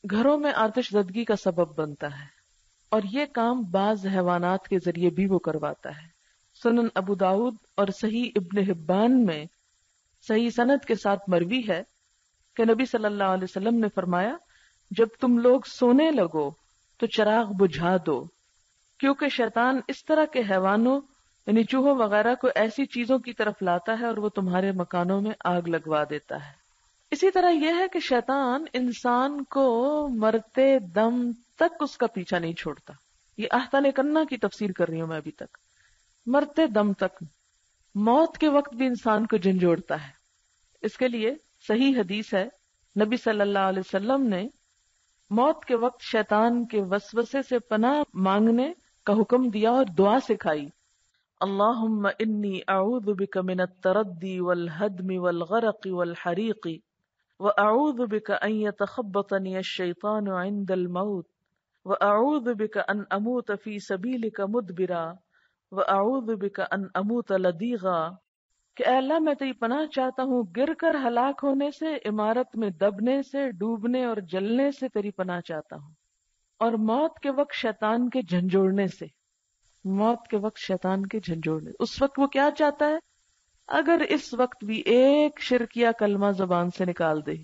گھروں میں آتش زدگی کا سبب بنتا ہے، اور یہ کام بعض حیوانات کے ذریعے بھی وہ کرواتا ہے۔ سنن ابو داؤد اور صحیح ابن حبان میں صحیح سند کے ساتھ مروی ہے کہ نبی صلی اللہ علیہ وسلم نے فرمایا، جب تم لوگ سونے لگو تو چراغ بجھا دو، کیونکہ شیطان اس طرح کے حیوانوں یعنی چوہوں وغیرہ کو ایسی چیزوں کی طرف لاتا ہے اور وہ تمہارے مکانوں میں آگ لگوا دیتا ہے۔ اسی طرح یہ ہے کہ شیطان انسان کو مرتے دم تک اس کا پیچھا نہیں چھوڑتا۔ یہ احسن کنہ کی تفسیر کر رہی ہوں میں ابھی تک، مرتے دم تک، موت کے وقت بھی انسان کو جھنجھوڑتا ہے۔ اس کے لیے صحیح حدیث ہے، نبی صلی اللہ علیہ وسلم نے موت کے وقت شیطان کے وسوسے سے پناہ مانگنے کا حکم دیا اور دعا سکھائی، اللہم انی اعوذ بک من التردی والہدم والغرق والحریق واعوذ بک ان یتخبطنی الشیطان عند الموت واعوذ بک ان اموت فی سبیلک مدبرا واعوذ بک ان اموت لدیغا، کہ اے اللہ میں تیری پناہ چاہتا ہوں گر کر ہلاک ہونے سے، عمارت میں دبنے سے، ڈوبنے اور جلنے سے تیری پناہ چاہتا ہوں، اور موت کے وقت شیطان کے جھنجھوڑنے سے، موت کے وقت شیطان کے جھنجھوڑنے۔ اس وقت وہ کیا چاہتا ہے؟ اگر اس وقت بھی ایک شرکیہ کلمہ زبان سے نکال دے،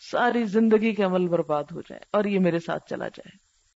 ساری زندگی کے عمل برباد ہو جائے اور یہ میرے ساتھ چلا جائے۔